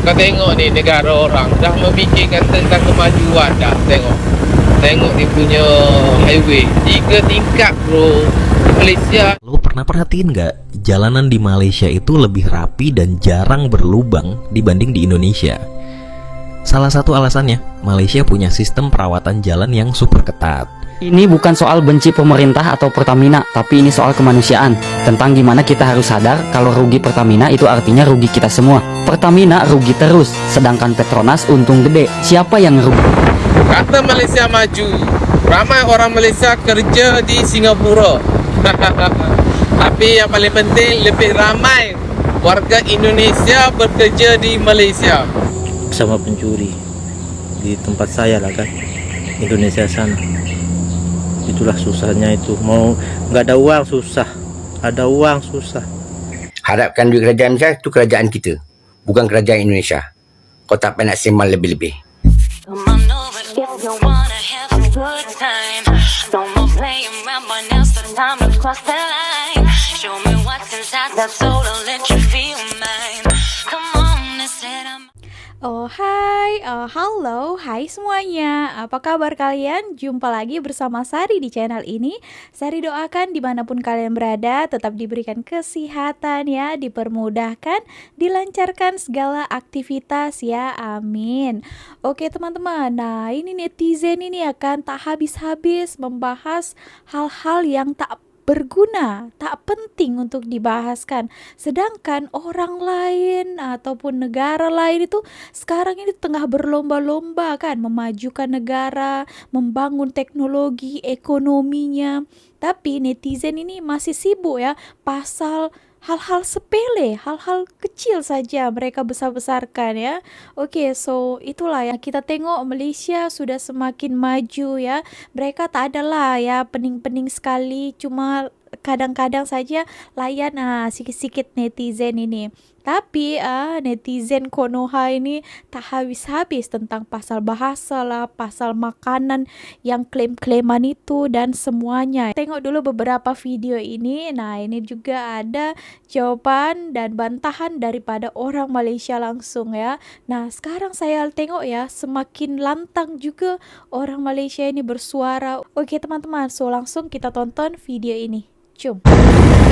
Kau tengok ni negara orang dah memikirkan tentang kemajuan dah. Tengok dia punya highway 3 tingkat bro. Malaysia. Lo pernah perhatiin nggak, jalanan di Malaysia itu lebih rapi dan jarang berlubang dibanding di Indonesia? Salah satu alasannya, Malaysia punya sistem perawatan jalan yang super ketat. Ini bukan soal benci pemerintah atau Pertamina, tapi ini soal kemanusiaan. Tentang gimana kita harus sadar kalau rugi Pertamina itu artinya rugi kita semua. Pertamina rugi terus, sedangkan Petronas untung gede. Siapa yang rugi? Kata Malaysia maju, ramai orang Malaysia kerja di Singapura. Tapi yang paling penting, lebih ramai warga Indonesia bekerja di Malaysia. Sama pencuri di tempat saya lah kan, Indonesia sana. Itulah susahnya itu, mau nggak ada uang susah, ada uang susah. Harapkan duit kerajaan Malaysia itu kerajaan kita, bukan kerajaan Indonesia. Kau tak payah nak sembang lebih-lebih. Oh hai, halo, hai semuanya. Apa kabar kalian? Jumpa lagi bersama Sari di channel ini. Sari doakan dimanapun kalian berada tetap diberikan kesehatan ya, dipermudahkan, dilancarkan segala aktivitas ya, amin. Oke teman-teman, nah ini netizen ini akan tak habis-habis membahas hal-hal yang tak berguna, tak penting untuk dibahaskan. Sedangkan orang lain ataupun negara lain itu sekarang ini tengah berlomba-lomba kan memajukan negara, membangun teknologi, ekonominya. Tapi netizen ini masih sibuk ya pasal hal-hal sepele, hal-hal kecil saja mereka besar-besarkan ya. Oke, so itulah ya, kita tengok Malaysia sudah semakin maju ya. Mereka tak adalah ya pening-pening sekali, cuma kadang-kadang saja layan sikit-sikit netizen ini. Tapi netizen Konoha ini tak habis-habis tentang pasal bahasa lah, pasal makanan yang klaim-klaiman itu dan semuanya. Tengok dulu beberapa video ini. Nah, ini juga ada jawaban dan bantahan daripada orang Malaysia langsung ya. Nah, sekarang saya tengok ya, semakin lantang juga orang Malaysia ini bersuara. Oke teman-teman, so langsung kita tonton video ini. Jom.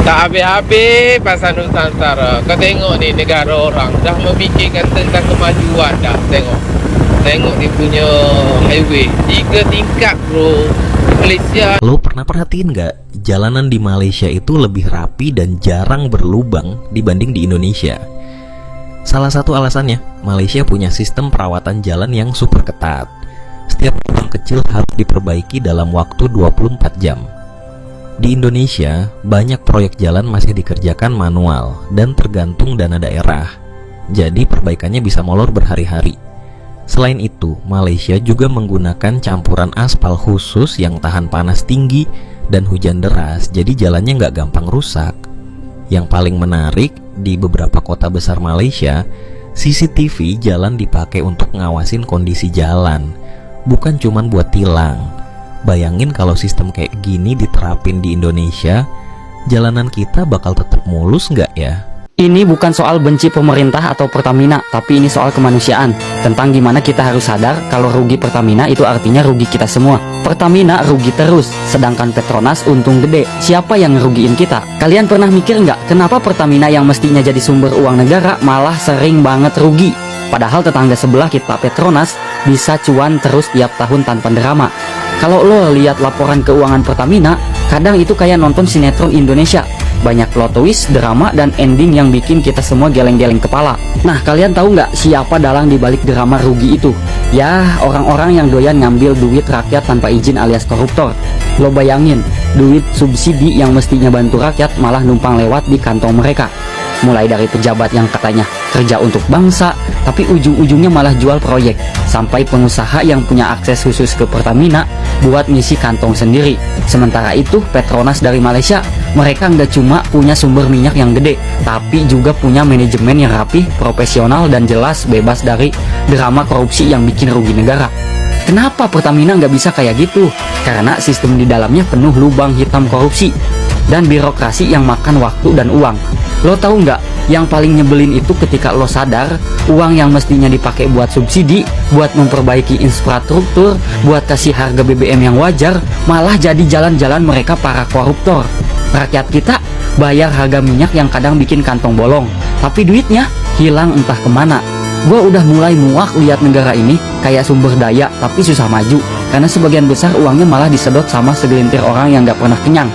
Tak habis-habis pasal Nusantara. Kau tengok ni negara orang dah memikirkan tentang kemajuan dah. Tengok dia punya highway 3 tingkat bro. Malaysia. Lo pernah perhatiin nggak, jalanan di Malaysia itu lebih rapi dan jarang berlubang dibanding di Indonesia? Salah satu alasannya, Malaysia punya sistem perawatan jalan yang super ketat. Setiap lubang kecil harus diperbaiki dalam waktu 24 jam. Di Indonesia, banyak proyek jalan masih dikerjakan manual dan tergantung dana daerah. Jadi perbaikannya bisa molor berhari-hari. Selain itu, Malaysia juga menggunakan campuran aspal khusus yang tahan panas tinggi dan hujan deras, jadi jalannya nggak gampang rusak. Yang paling menarik, di beberapa kota besar Malaysia, CCTV jalan dipakai untuk ngawasin kondisi jalan, bukan cuman buat tilang. Bayangin kalau sistem kayak gini diterapin di Indonesia, jalanan kita bakal tetap mulus nggak ya? Ini bukan soal benci pemerintah atau Pertamina, tapi ini soal kemanusiaan. Tentang gimana kita harus sadar kalau rugi Pertamina itu artinya rugi kita semua. Pertamina rugi terus, sedangkan Petronas untung gede. Siapa yang ngerugiin kita? Kalian pernah mikir nggak, kenapa Pertamina yang mestinya jadi sumber uang negara malah sering banget rugi? Padahal tetangga sebelah kita Petronas bisa cuan terus tiap tahun tanpa drama. Kalau lo lihat laporan keuangan Pertamina, kadang itu kayak nonton sinetron Indonesia. Banyak plot twist, drama, dan ending yang bikin kita semua geleng-geleng kepala. Nah, kalian tahu nggak siapa dalang dibalik drama rugi itu? Ya, orang-orang yang doyan ngambil duit rakyat tanpa izin alias koruptor. Lo bayangin, duit subsidi yang mestinya bantu rakyat malah numpang lewat di kantong mereka. Mulai dari pejabat yang katanya kerja untuk bangsa, tapi ujung-ujungnya malah jual proyek, sampai pengusaha yang punya akses khusus ke Pertamina buat ngisi kantong sendiri. Sementara itu Petronas dari Malaysia, mereka nggak cuma punya sumber minyak yang gede, tapi juga punya manajemen yang rapih, profesional, dan jelas bebas dari drama korupsi yang bikin rugi negara. Kenapa Pertamina nggak bisa kayak gitu? Karena sistem di dalamnya penuh lubang hitam korupsi. dan birokrasi yang makan waktu dan uang. Lo tahu nggak, yang paling nyebelin itu ketika lo sadar uang yang mestinya dipakai buat subsidi, buat memperbaiki infrastruktur, buat kasih harga BBM yang wajar, malah jadi jalan-jalan mereka para koruptor. Rakyat kita bayar harga minyak yang kadang bikin kantong bolong, tapi duitnya hilang entah kemana. Gue udah mulai muak lihat negara ini kayak sumber daya tapi susah maju, karena sebagian besar uangnya malah disedot sama segelintir orang yang gak pernah kenyang.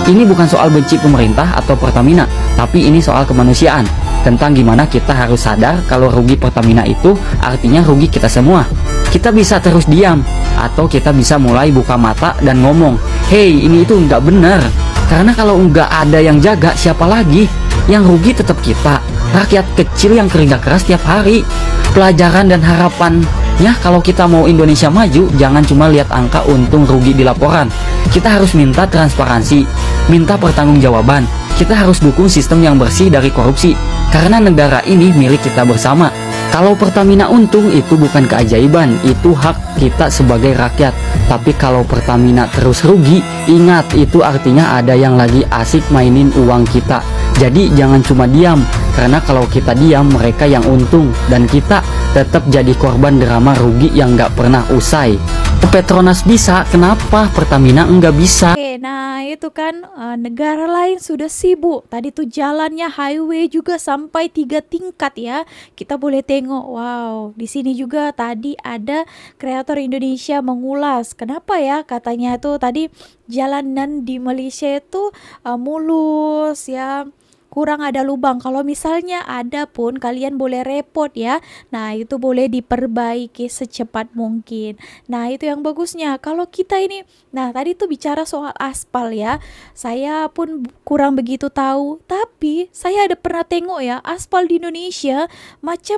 Ini bukan soal benci pemerintah atau Pertamina, tapi ini soal kemanusiaan, tentang gimana kita harus sadar kalau rugi Pertamina itu artinya rugi kita semua. Kita bisa terus diam, atau kita bisa mulai buka mata dan ngomong, hey, ini itu nggak benar. Karena kalau nggak ada yang jaga, siapa lagi? Yang rugi tetap kita, rakyat kecil yang kerja keras tiap hari. Pelajaran dan harapannya kalau kita mau Indonesia maju, jangan cuma lihat angka untung rugi di laporan. Kita harus minta transparansi, minta pertanggungjawaban. Kita harus dukung sistem yang bersih dari korupsi, karena negara ini milik kita bersama. Kalau Pertamina untung itu bukan keajaiban, itu hak kita sebagai rakyat. Tapi kalau Pertamina terus rugi, ingat itu artinya ada yang lagi asik mainin uang kita. Jadi jangan cuma diam, karena kalau kita diam mereka yang untung, dan kita tetap jadi korban drama rugi yang gak pernah usai. Petronas bisa, kenapa Pertamina enggak bisa? Oke, nah itu kan negara lain sudah sibuk. Tadi tuh jalannya highway juga sampai 3 tingkat ya. Kita boleh tengok, wow, di sini juga tadi ada kreator Indonesia mengulas. Kenapa ya katanya tuh tadi jalanan di Malaysia itu mulus ya. Kurang ada lubang. Kalau misalnya ada pun kalian boleh repot ya. Nah itu boleh diperbaiki secepat mungkin. Nah itu yang bagusnya. Kalau kita ini, nah tadi tuh bicara soal aspal ya. Saya pun kurang begitu tahu. Tapi saya ada pernah tengok ya, aspal di Indonesia macam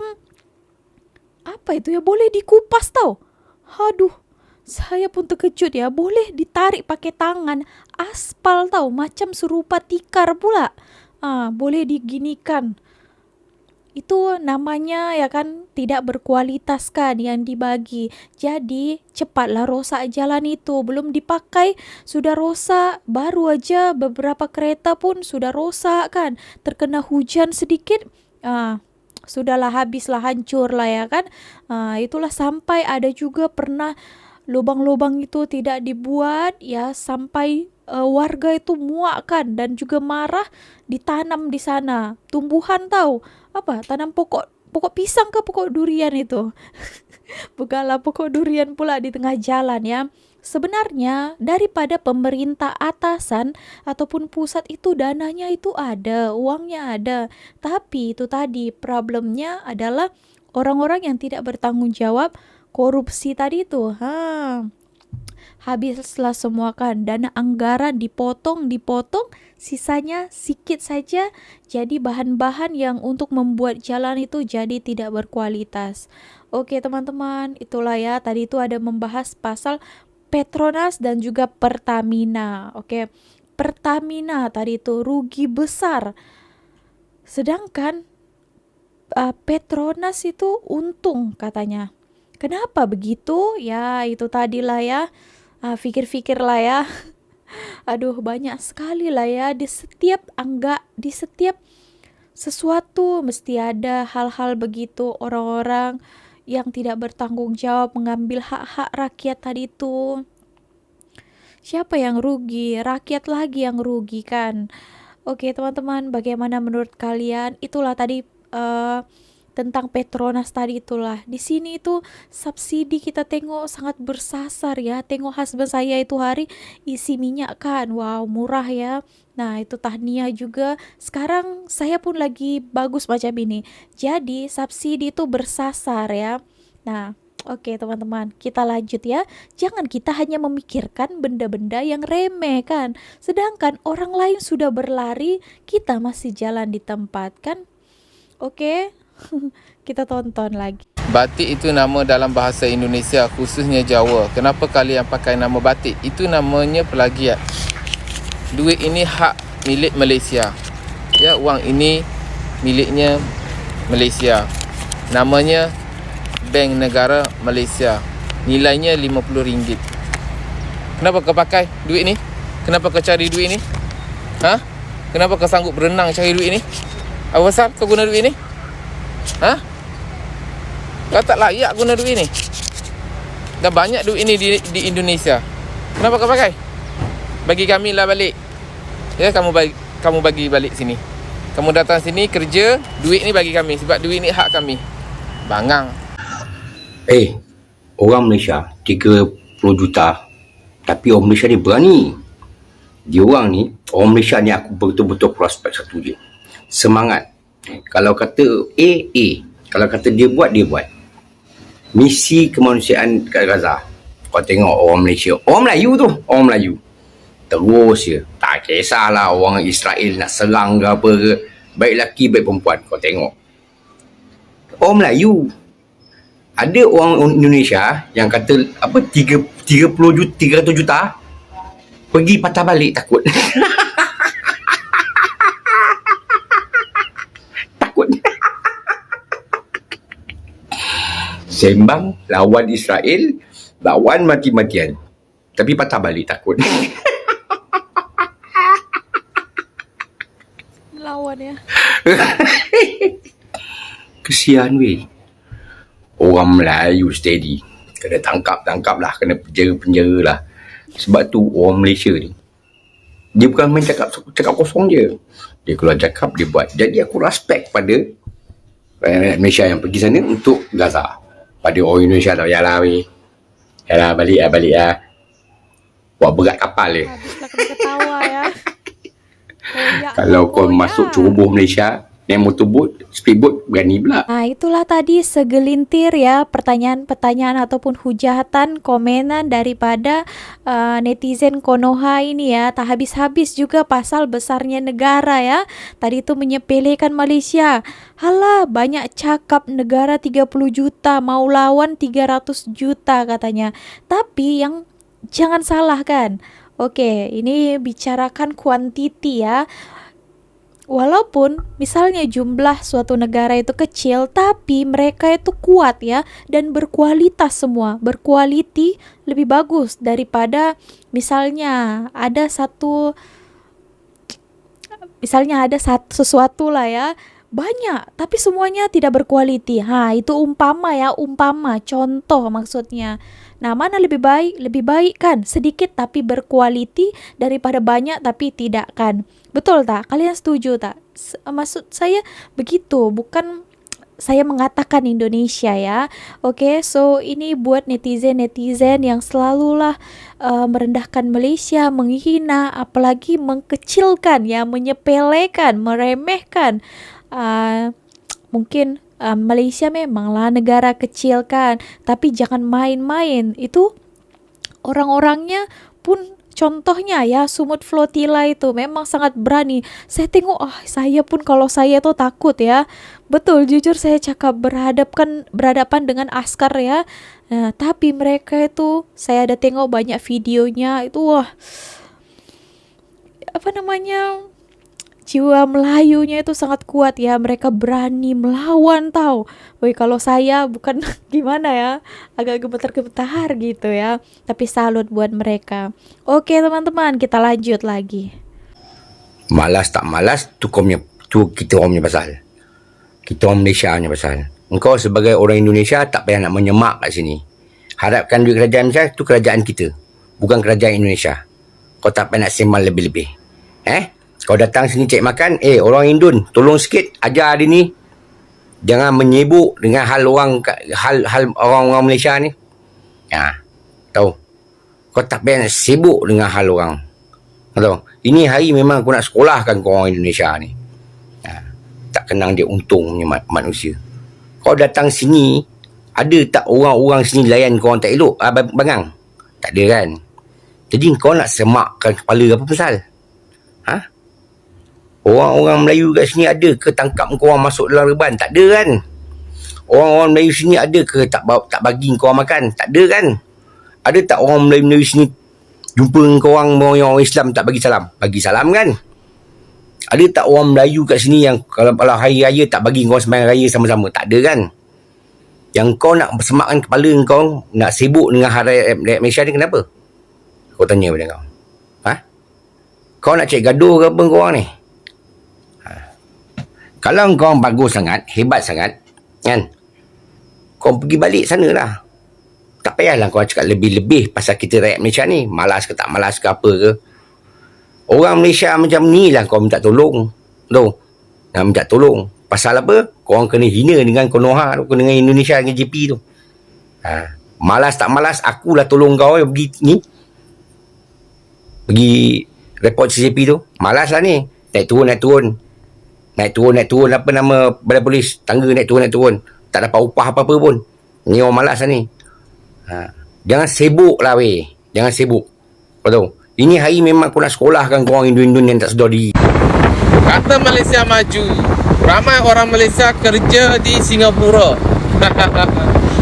apa itu ya, boleh dikupas tau. Aduh, saya pun terkejut ya, boleh ditarik pakai tangan. Aspal tau, macam serupa tikar pula. Boleh diginikan. Itu namanya ya kan tidak berkualitas kan yang dibagi. Jadi cepatlah rosak jalan itu. Belum dipakai sudah rosak. Baru aja beberapa kereta pun sudah rosak kan. Terkena hujan sedikit, sudahlah habislah, hancur lah ya kan. Itulah sampai ada juga pernah lubang-lubang itu tidak dibuat ya, sampai warga itu muak kan dan juga marah. Ditanam di sana tumbuhan tahu apa, tanam pokok pisang ke pokok durian itu. Bukanlah pokok durian pula di tengah jalan ya. Sebenarnya daripada pemerintah atasan ataupun pusat itu dananya itu ada, uangnya ada. Tapi itu tadi problemnya adalah orang-orang yang tidak bertanggung jawab, korupsi tadi itu. Habislah semua kan, dana anggaran dipotong, sisanya sedikit saja jadi bahan-bahan yang untuk membuat jalan itu jadi tidak berkualitas. Oke teman-teman, itulah ya tadi itu ada membahas pasal Petronas dan juga Pertamina. Oke, Pertamina tadi itu rugi besar, sedangkan Petronas itu untung katanya. Kenapa begitu? Ya itu tadilah ya. Pikir-pikir lah ya. Aduh, banyak sekali lah ya. Di setiap sesuatu mesti ada hal-hal begitu. Orang-orang yang tidak bertanggung jawab mengambil hak-hak rakyat tadi itu. Siapa yang rugi? Rakyat lagi yang rugi kan. Oke teman-teman, bagaimana menurut kalian? Itulah tadi tentang Petronas tadi itulah. Di sini itu subsidi kita tengok sangat bersasar ya. Tengok husband saya itu hari isi minyak kan. Wow, murah ya. Nah, itu tahniah juga. Sekarang saya pun lagi bagus macam ini. Jadi, subsidi itu bersasar ya. Nah, oke teman-teman, kita lanjut ya. Jangan kita hanya memikirkan benda-benda yang remeh kan. Sedangkan orang lain sudah berlari, kita masih jalan di tempat kan. Oke. Kita tonton lagi. Batik itu nama dalam bahasa Indonesia, khususnya Jawa. Kenapa kalian pakai nama batik? Itu namanya plagiat. Duit ini hak milik Malaysia. Ya, wang ini miliknya Malaysia. Namanya Bank Negara Malaysia. Nilainya RM50. Kenapa kau pakai duit ni? Kenapa kau cari duit ni? Ha? Kenapa kau sanggup berenang cari duit ni? Apa pasal kau guna duit ni? Ha? Kau tak layak guna duit ni. Dah banyak duit ni di Indonesia. Kenapa kau pakai? Bagi kami lah balik. Ya, kamu bagi balik sini. Kamu datang sini kerja, duit ni bagi kami sebab duit ni hak kami. Bangang. Orang Malaysia 30 juta. Tapi orang Malaysia ni berani. Orang Malaysia ni aku betul-betul prospek satu je. Semangat. Kalau kata A. Kalau kata dia buat. Misi kemanusiaan kat Gaza. Kau tengok orang Malaysia. Orang Melayu. Terus je. Tak kisahlah orang Israel nak serang ke apa ke. Baik lelaki, baik perempuan. Kau tengok. Orang Melayu. Ada orang Indonesia yang kata 300 juta pergi patah balik takut. Takut. Sembang lawan Israel, lawan mati-matian. Tapi patah balik takut. Lawan ya. Kesian weh. Orang Melayu steady. Kena tangkap lah. Kena penjara lah. Sebab tu orang Malaysia ni, dia bukan main cakap kosong je. Dia keluar cakap, dia buat. Jadi aku respect pada rakyat Malaysia yang pergi sana untuk Gaza. Pada orang Indonesia tau. Yalah weh. Yalah balik lah. Buat berat kapal je. Habislah kena ketawa ya. Kalau kau masuk ceroboh Malaysia, naik motorboat, speedboat, berani pula. Nah, itulah tadi segelintir ya pertanyaan-pertanyaan ataupun hujatan, komenan daripada netizen Konoha ini ya. Tak habis-habis juga pasal besarnya negara ya. Tadi itu menyepelekan Malaysia. Halah, banyak cakap negara 30 juta mau lawan 300 juta katanya. Tapi yang jangan salah kan. Oke, ini bicarakan kuantiti ya. Walaupun misalnya jumlah suatu negara itu kecil, tapi mereka itu kuat ya dan berkualitas semua. Berkualiti lebih bagus daripada misalnya ada sesuatu lah ya. Banyak, tapi semuanya tidak berkualiti. Itu umpama contoh maksudnya. Nah, mana lebih baik? Lebih baik kan sedikit tapi berkualiti daripada banyak tapi tidak kan. Betul tak? Kalian setuju tak? Maksud saya begitu, bukan saya mengatakan Indonesia ya. Oke, so ini buat netizen-netizen yang selalulah merendahkan Malaysia, menghina, apalagi mengkecilkan ya, menyepelekan, meremehkan. Mungkin Malaysia memanglah negara kecil kan, tapi jangan main-main. Itu orang-orangnya pun contohnya ya, Sumut Flotilla itu memang sangat berani. Saya tengok, saya pun kalau saya tuh takut ya. Betul, jujur saya cakap berhadapan dengan askar ya. Nah, tapi mereka itu, saya ada tengok banyak videonya itu, jiwa Melayunya itu sangat kuat ya. Mereka berani melawan tau. Kalau saya bukan gimana ya, agak gemetar-gemetar gitu ya. Tapi salut buat mereka. Oke teman-teman, kita lanjut lagi. Malas tak malas, tu kita orang punya pasal. Kita orang Malaysia punya pasal. Engkau sebagai orang Indonesia tak payah nak menyemak kat sini. Harapkan duit kerajaan Malaysia, tu kerajaan kita. Bukan kerajaan Indonesia. Kau tak payah nak sembang lebih-lebih. Kau datang sini cek makan, orang Indon, tolong sikit ajar dia ni. Jangan menyibuk dengan hal orang Malaysia ni. Tahu. Kau tak payah nak sibuk dengan hal orang. Tahu. Ini hari memang aku nak sekolahkan kau orang Indonesia ni. Tak kenang dia untung punya manusia. Kau datang sini, ada tak orang-orang sini layan kau orang tak elok? Bangang. Tak ada kan? Jadi kau nak semakkan kepala apa pasal? Orang-orang Melayu kat sini ada ke tangkap kau orang masuk dalam reban? Tak ada kan? Orang-orang Melayu sini ada ke tak bagi kau orang makan? Tak ada kan? Ada tak orang Melayu sini jumpa kau orang Islam tak bagi salam? Bagi salam kan? Ada tak orang Melayu kat sini yang kalau hari raya tak bagi kau sembahyang raya sama-sama? Tak ada kan? Yang kau nak semakkan kepala kau, nak sibuk dengan rakyat Malaysia ni kenapa? Kau tanya pada kau. Kau nak cek gaduh ke apa korang ni? Kalau kau bagus sangat, hebat sangat, kan? Kau pergi balik sana lah. Tak payahlah kau cakap lebih-lebih pasal kita rakyat Malaysia ni. Malas ke tak malas ke apa ke. Orang Malaysia macam ni lah kau minta tolong. Tu. Nak minta tolong. Pasal apa? Korang kena hina dengan Konoha tu, dengan Indonesia, dengan JP tu. Malas tak malas, akulah tolong kau pergi ni. Pergi report CJP tu. Malas lah ni. Naik turun apa nama balai polis. Tangga naik turun. Tak dapat upah apa-apa pun. Ni orang malas lah ni. Jangan sibuk lah weh. Jangan sibuk. Betul. Ini hari memang aku nak sekolahkan korang Indo-Indo yang tak sedar diri. Kata Malaysia maju, ramai orang Malaysia kerja di Singapura.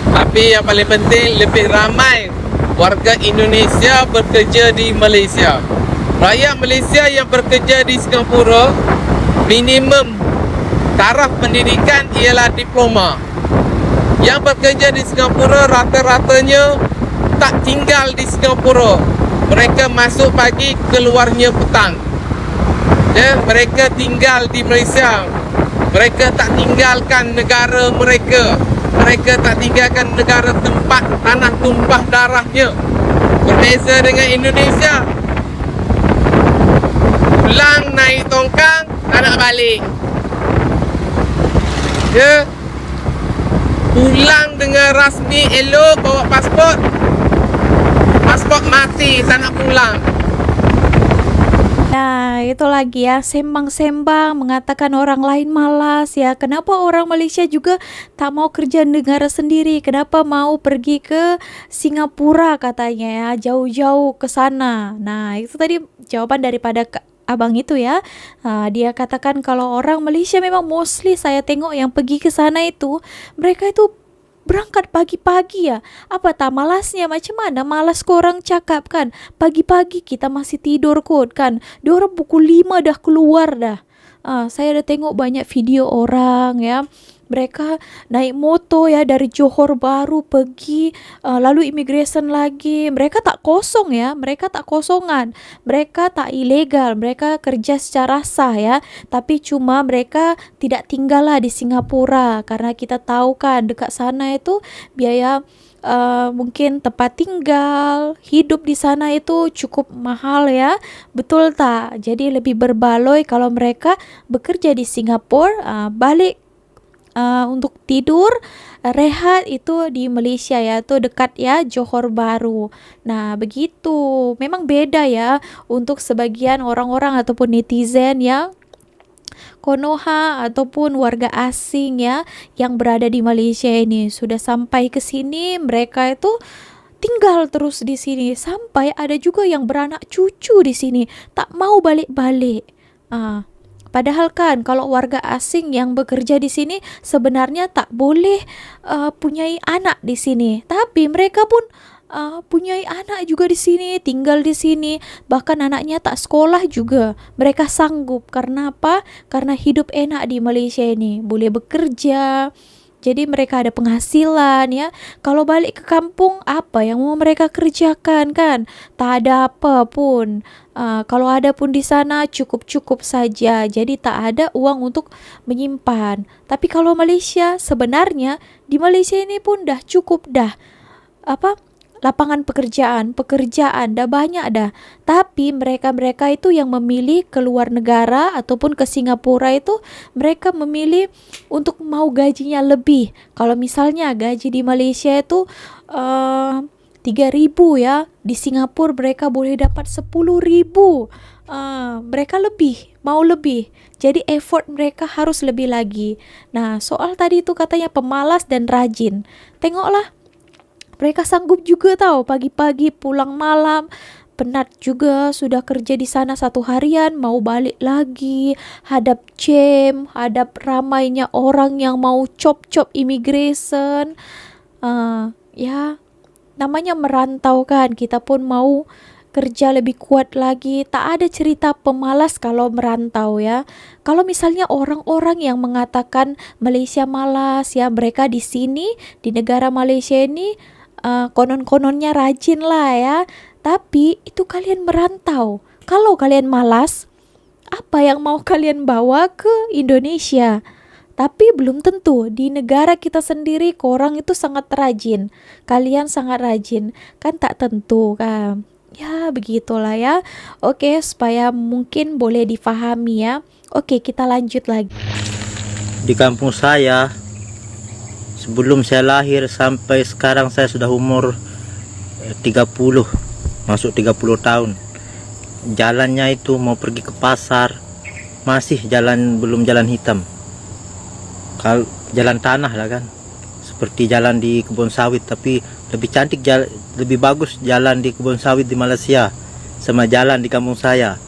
Tapi yang paling penting, lebih ramai warga Indonesia bekerja di Malaysia. Rakyat Malaysia yang bekerja di Singapura, minimum taraf pendidikan ialah diploma. Yang bekerja di Singapura rata-ratanya tak tinggal di Singapura. Mereka masuk pagi, keluarnya petang. Ya, mereka tinggal di Malaysia. Mereka tak tinggalkan negara mereka. Mereka tak tinggalkan negara tempat tanah tumpah darahnya. Berbeza dengan Indonesia. Pulang naik tongkang, tak nak balik. Ya. Pulang dengan rasmi elok, bawa pasport. Pasport mati, tak nak pulang. Nah, itu lagi ya, sembang-sembang mengatakan orang lain malas ya. Kenapa orang Malaysia juga tak mau kerja negara sendiri? Kenapa mau pergi ke Singapura katanya ya, jauh-jauh ke sana. Nah, itu tadi jawaban daripada abang itu ya. Dia katakan kalau orang Malaysia memang mostly saya tengok yang pergi ke sana itu, mereka itu berangkat pagi-pagi ya. Apa tak malasnya? Macam mana malas korang cakap kan? Pagi-pagi kita masih tidur kot kan. Diorang pukul 5 dah keluar dah. Saya dah tengok banyak video orang ya. Mereka naik motor ya dari Johor Bahru pergi lalu immigration lagi. Mereka tak kosong ya. Mereka tak kosongan. Mereka tak ilegal. Mereka kerja secara sah ya. Tapi cuma mereka tidak tinggal lah di Singapura. Karena kita tahu kan dekat sana itu biaya mungkin tempat tinggal, hidup di sana itu cukup mahal ya. Betul tak? Jadi lebih berbaloi kalau mereka bekerja di Singapura, balik untuk tidur, rehat itu di Malaysia ya, itu dekat ya Johor Bahru. Nah begitu, memang beda ya untuk sebagian orang-orang ataupun netizen yang Konoha ataupun warga asing ya yang berada di Malaysia ini. Sudah sampai ke sini, mereka itu tinggal terus di sini sampai ada juga yang beranak cucu di sini, tak mau balik-balik. Padahal kan kalau warga asing yang bekerja di sini sebenarnya tak boleh punyai anak di sini, tapi mereka pun punyai anak juga di sini, tinggal di sini, bahkan anaknya tak sekolah juga. Mereka sanggup karena apa? Karena hidup enak di Malaysia ini, boleh bekerja. Jadi mereka ada penghasilan ya. Kalau balik ke kampung, apa yang mau mereka kerjakan kan? Tak ada apa pun. Kalau ada pun di sana cukup-cukup saja. Jadi tak ada uang untuk menyimpan. Tapi kalau Malaysia, sebenarnya di Malaysia ini pun dah cukup dah. Lapangan pekerjaan dah banyak dah. Tapi mereka-mereka itu yang memilih keluar negara ataupun ke Singapura itu, mereka memilih untuk mau gajinya lebih. Kalau misalnya gaji di Malaysia itu 3.000 ya, di Singapura mereka boleh dapat 10.000. Mereka mau lebih. Jadi effort mereka harus lebih lagi. Nah, soal tadi itu katanya pemalas dan rajin. Tengoklah, mereka sanggup juga tahu pagi-pagi pulang malam, penat juga, sudah kerja di sana 1 harian, mau balik lagi, hadap jam, hadap ramainya orang yang mau cop-cop immigration. Ya, namanya merantau kan, kita pun mau kerja lebih kuat lagi. Tak ada cerita pemalas kalau merantau ya. Kalau misalnya orang-orang yang mengatakan Malaysia malas ya, mereka di sini, di negara Malaysia ini konon-kononnya rajin lah ya. Tapi itu kalian merantau. Kalau kalian malas, apa yang mau kalian bawa ke Indonesia? Tapi belum tentu. Di negara kita sendiri korang itu sangat rajin. Kalian sangat rajin. Kan tak tentu kan. Ya begitulah ya. Oke, supaya mungkin boleh difahami ya. Oke, kita lanjut lagi. Di kampung saya, sebelum saya lahir sampai sekarang saya sudah umur 30, masuk 30 tahun. Jalannya itu mau pergi ke pasar, masih belum jalan hitam. Kalau jalan tanah lah kan, seperti jalan di kebun sawit, tapi lebih cantik, lebih bagus jalan di kebun sawit di Malaysia sama jalan di kampung saya.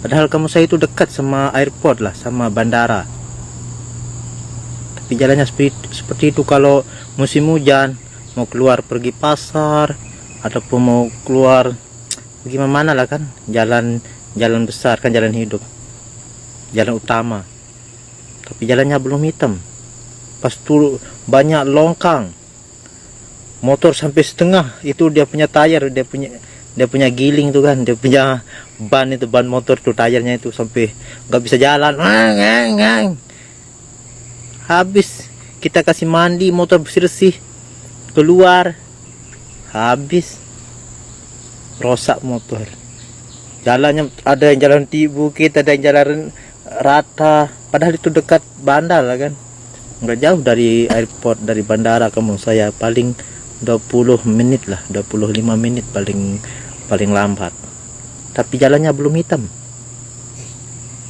Padahal kampung saya itu dekat sama airport lah, sama bandara. Tapi jalannya seperti itu. Kalau musim hujan, mau keluar pergi pasar ataupun mau keluar pergi mana lah kan, jalan besar kan, jalan hidup, jalan utama. Tapi jalannya belum hitam. Pas tuh banyak longkang, motor sampai setengah itu dia punya tayar, dia punya giling tuh kan, dia punya ban motor tuh, tayarnya itu sampai nggak bisa jalan. Habis kita kasih mandi, motor bersih keluar, habis rosak motor. Jalannya ada yang jalan di bukit, ada yang jalan rata, padahal itu dekat bandar lah kan, nggak jauh dari airport, dari bandara kampung saya, paling 20 menit lah, 25 menit paling lambat. Tapi jalannya belum hitam.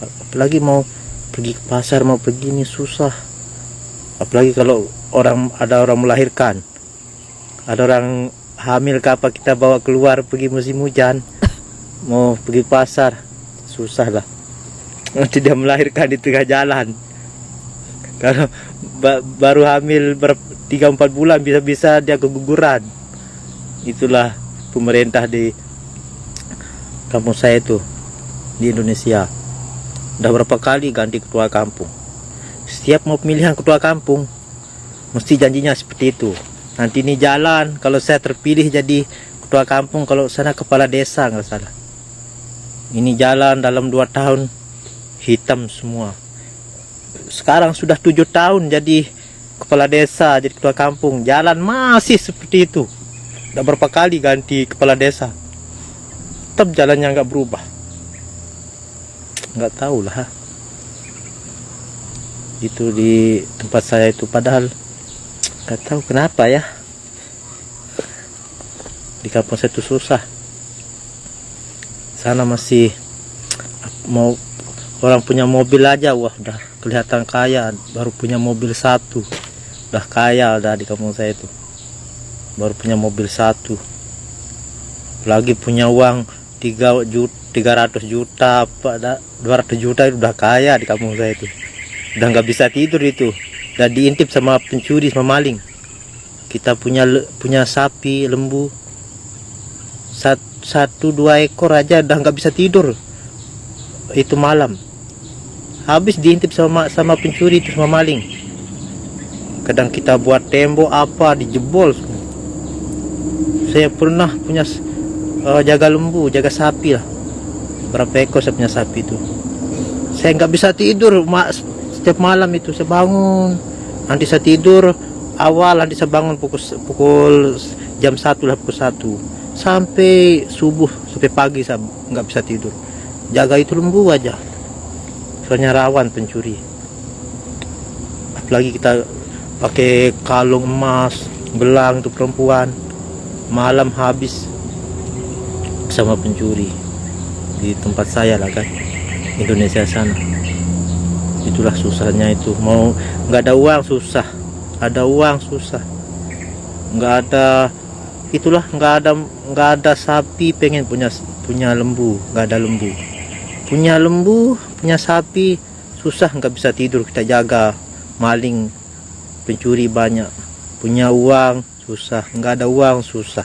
Apalagi mau pergi ke pasar, mau pergi ini susah. Apalagi kalau ada orang melahirkan, ada orang hamil ke apa, kita bawa keluar pergi musim hujan, mau pergi pasar, susah lah. Nanti dia melahirkan di tengah jalan. Kalau baru hamil 3-4 bulan bisa-bisa dia keguguran. Itulah pemerintah di kampung saya itu, di Indonesia. Udah berapa kali ganti ketua kampung. Setiap mau pemilihan ketua kampung mesti janjinya seperti itu. Nanti ini jalan, kalau saya terpilih jadi ketua kampung, kalau sana kepala desa nggak salah, ini jalan dalam 2 tahun hitam semua. Sekarang sudah 7 tahun jadi kepala desa, jadi ketua kampung, jalan masih seperti itu. Udah berapa kali ganti kepala desa, tetap jalannya nggak berubah. Nggak tahu lah. Itu di tempat saya itu, padahal nggak tahu kenapa ya, di kampung saya itu susah. Sana masih mau orang punya mobil aja, wah udah kelihatan kaya, baru punya mobil 1 udah kaya udah di kampung saya itu, baru punya mobil 1. Lagi punya uang 300 juta apa 200 juta itu udah kaya di kampung saya itu. Udah nggak bisa tidur itu, udah diintip sama pencuri, sama maling. Kita punya sapi, lembu 1-2 ekor aja udah nggak bisa tidur itu malam, habis diintip sama pencuri itu, sama maling. Kadang kita buat tembok apa dijebol. Saya pernah punya jaga lembu, jaga sapi lah, berapa ekor saya punya sapi itu. Saya nggak bisa tidur setiap malam itu. Saya bangun, nanti saya tidur awal, nanti saya bangun pukul jam 1 lah, pukul 1 sampai subuh, sampai pagi saya nggak bisa tidur. Jaga itu lembu aja, soalnya rawan pencuri. Apalagi kita pakai kalung emas, gelang, itu perempuan, malam habis sama pencuri di tempat saya lah kan, Indonesia sana. Itulah susahnya itu, mau nggak ada uang susah, ada uang susah, nggak ada, itulah nggak ada sapi, pengen punya lembu, nggak ada lembu. Punya lembu, punya sapi, susah, nggak bisa tidur, kita jaga maling, pencuri banyak. Punya uang susah, nggak ada uang susah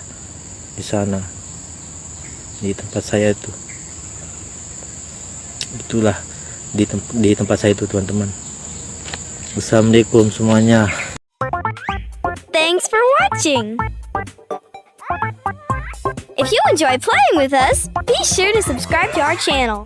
di sana, di tempat saya itu. Itulah di tempat saya itu, teman-teman. Assalamualaikum semuanya. Thanks for watching. If you enjoy playing with us, be sure to subscribe to our channel.